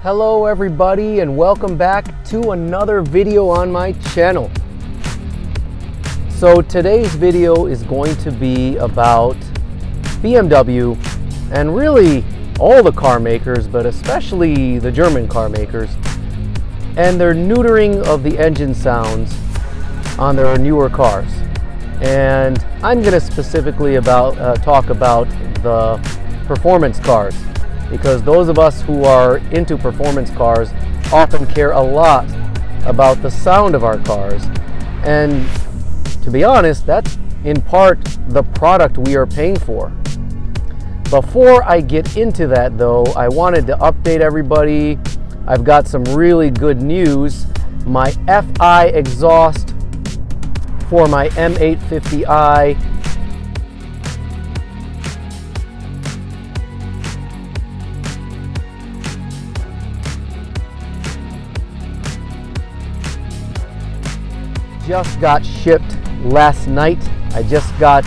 Hello everybody and welcome back to another video on my channel. So today's video is going to be about BMW and really all the car makers, but especially the German car makers, and their neutering of the engine sounds on their newer cars. And I'm going to specifically talk about the performance cars, because those of us who are into performance cars often care a lot about the sound of our cars. And to be honest, that's in part the product we are paying for. Before I get into that though, I wanted to update everybody. I've got some really good news. My FI exhaust for my M850i just got shipped last night. I just got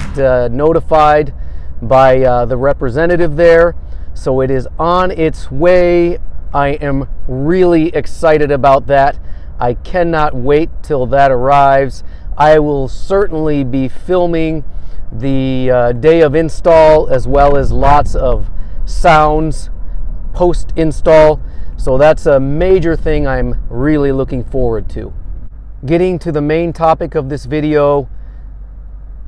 notified by the representative there, so it is on its way. I am really excited about that. I cannot wait till that arrives. I will certainly be filming the day of install, as well as lots of sounds post-install, so that's a major thing I'm really looking forward to. Getting to the main topic of this video,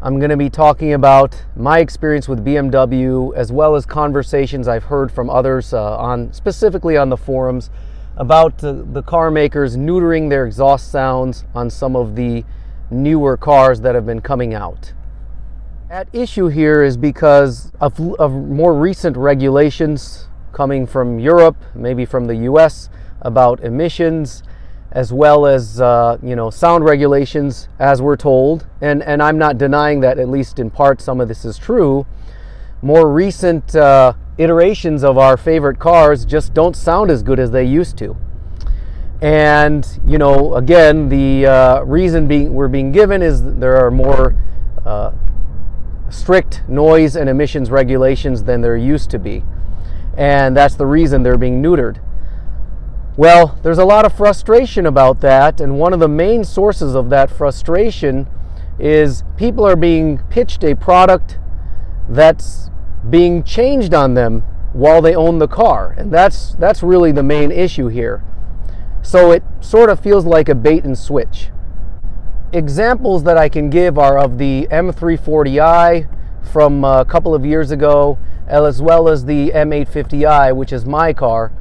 I'm going to be talking about my experience with BMW, as well as conversations I've heard from others specifically on the forums about the car makers neutering their exhaust sounds on some of the newer cars that have been coming out. At issue here is because of more recent regulations coming from Europe, maybe from the US, about emissions, as well as sound regulations, as we're told, and I'm not denying that, at least in part some of this is true. More recent iterations of our favorite cars just don't sound as good as they used to. And again, the reason we're being given is there are more strict noise and emissions regulations than there used to be, and that's the reason they're being neutered. Well, there's a lot of frustration about that, and one of the main sources of that frustration is people are being pitched a product that's being changed on them while they own the car, and that's really the main issue here. So it sort of feels like a bait and switch. Examples that I can give are of the M340i from a couple of years ago, as well as the M850i, which is my car.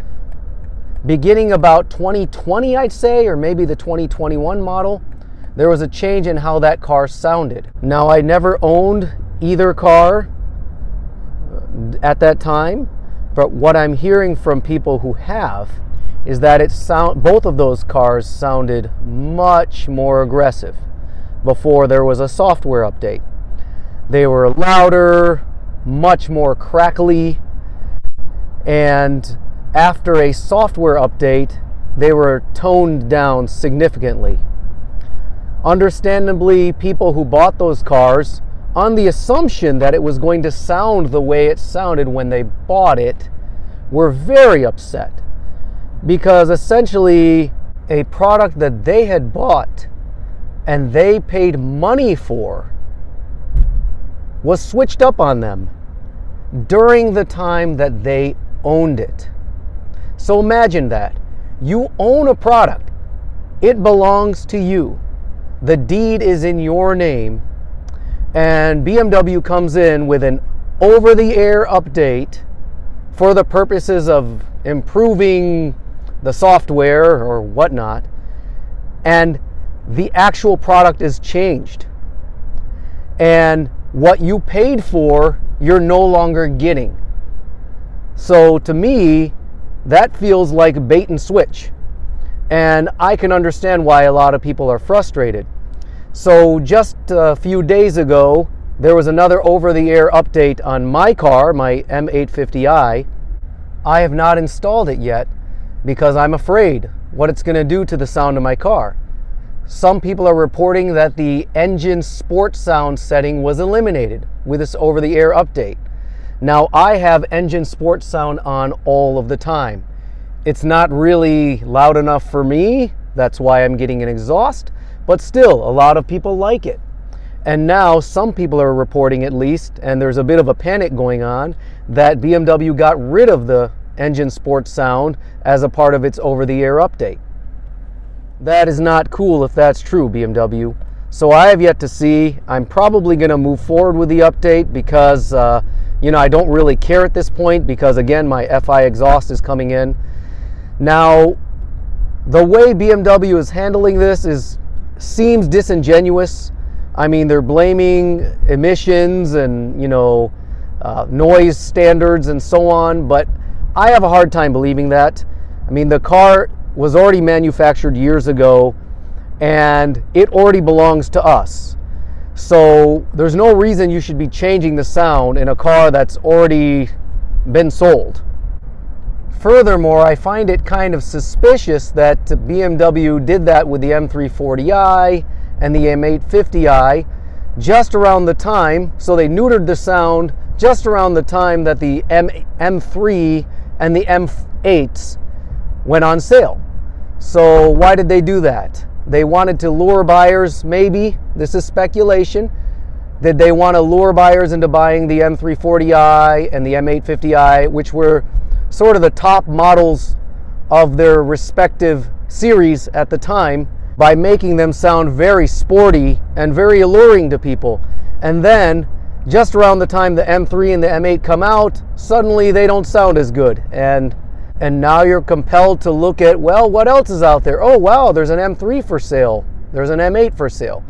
Beginning about 2020, I'd say, or maybe the 2021 model, there was a change in how that car sounded. Now, I never owned either car at that time, but what I'm hearing from people who have is that both of those cars sounded much more aggressive before there was a software update. They were louder, much more crackly, and after a software update, they were toned down significantly. Understandably, people who bought those cars on the assumption that it was going to sound the way it sounded when they bought it were very upset, because essentially a product that they had bought and they paid money for was switched up on them during the time that they owned it. So imagine that. You own a product. It belongs to you. The deed is in your name, and BMW comes in with an over-the-air update for the purposes of improving the software or whatnot, and the actual product is changed. And what you paid for, you're no longer getting. So to me, that feels like bait and switch, and I can understand why a lot of people are frustrated. So just a few days ago, there was another over-the-air update on my car, my M850i. I have not installed it yet because I'm afraid what it's going to do to the sound of my car. Some people are reporting that the engine sport sound setting was eliminated with this over-the-air update. Now, I have engine sport sound on all of the time. It's not really loud enough for me. That's why I'm getting an exhaust. But still, a lot of people like it. And now some people are reporting, at least, and there's a bit of a panic going on, that BMW got rid of the engine sport sound as a part of its over-the-air update. That is not cool if that's true, BMW. So I have yet to see. I'm probably going to move forward with the update because, I don't really care at this point because, again, my FI exhaust is coming in. Now, the way BMW is handling this seems disingenuous. I mean, they're blaming emissions and, noise standards and so on, but I have a hard time believing that. I mean, the car was already manufactured years ago, and it already belongs to us. So there's no reason you should be changing the sound in a car that's already been sold. Furthermore, I find it kind of suspicious that BMW did that with the M340i and the M850i just around the time, so they neutered the sound just around the time that the M3 and the M8s went on sale. So why did they do that? They wanted to lure buyers, maybe. This is speculation. Did they want to lure buyers into buying the M340i and the M850i, which were sort of the top models of their respective series at the time, by making them sound very sporty and very alluring to people? And then, just around the time the M3 and the M8 come out, suddenly they don't sound as good. And now you're compelled to look at, well, what else is out there? Oh, wow, there's an M3 for sale. There's an M8 for sale.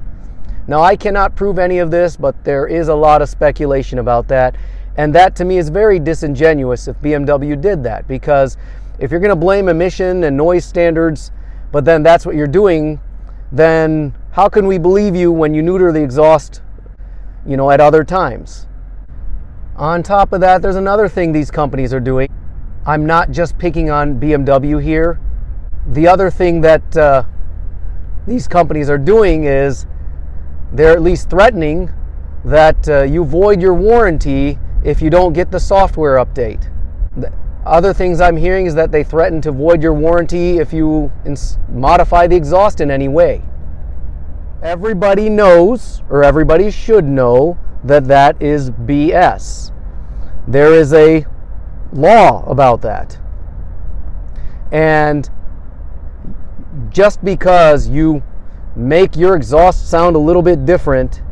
Now, I cannot prove any of this, but there is a lot of speculation about that. And that, to me, is very disingenuous if BMW did that. Because if you're going to blame emission and noise standards, but then that's what you're doing, then how can we believe you when you neuter the exhaust, at other times? On top of that, there's another thing these companies are doing. I'm not just picking on BMW here. The other thing that these companies are doing is they're at least threatening that you void your warranty if you don't get the software update. The other things I'm hearing is that they threaten to void your warranty if you modify the exhaust in any way. Everybody knows, or everybody should know, that is BS. There is a law about that. And just because you make your exhaust sound a little bit different,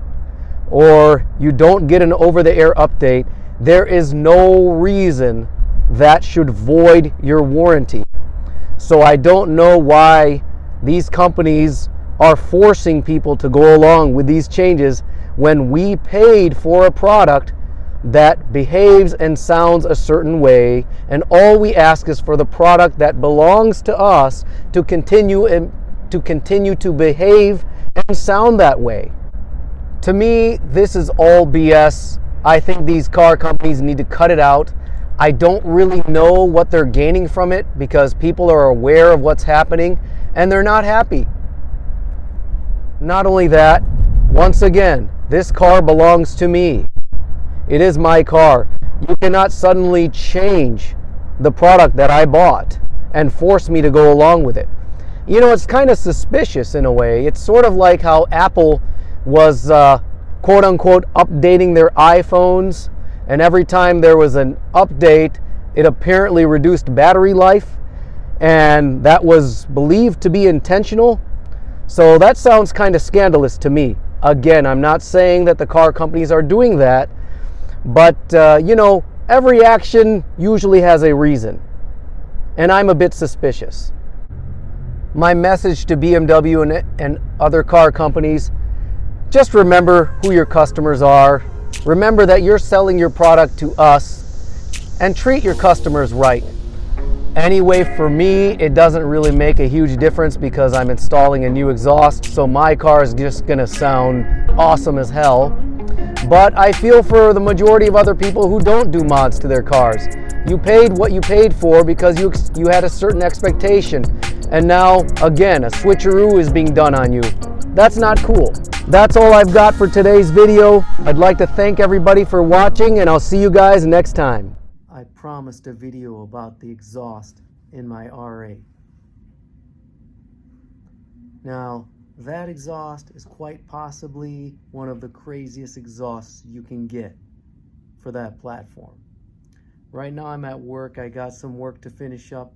or you don't get an over-the-air update, there is no reason that should void your warranty. So I don't know why these companies are forcing people to go along with these changes when we paid for a product that behaves and sounds a certain way, and all we ask is for the product that belongs to us to continue to behave and sound that way. To me, this is all BS. I think these car companies need to cut it out. I don't really know what they're gaining from it because people are aware of what's happening and they're not happy. Not only that, once again, this car belongs to me. It is my car. You cannot suddenly change the product that I bought and force me to go along with it. It's kind of suspicious in a way. It's sort of like how Apple was quote unquote updating their iPhones, and every time there was an update, it apparently reduced battery life, and that was believed to be intentional. So that sounds kind of scandalous to me. Again, I'm not saying that the car companies are doing that, but every action usually has a reason, and I'm a bit suspicious. My message to BMW and other car companies: just remember who your customers are. Remember that you're selling your product to us, and treat your customers right. Anyway, for me, it doesn't really make a huge difference because I'm installing a new exhaust, so my car is just gonna sound awesome as hell. But I feel for the majority of other people who don't do mods to their cars. You paid what you paid for because you had a certain expectation, and now, again, a switcheroo is being done on you. That's not cool. That's all I've got for today's video. I'd like to thank everybody for watching, and I'll see you guys next time. I promised a video about the exhaust in my R8. Now, that exhaust is quite possibly one of the craziest exhausts you can get for that platform. Right now I'm at work. I got some work to finish up,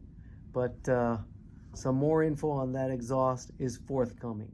but some more info on that exhaust is forthcoming.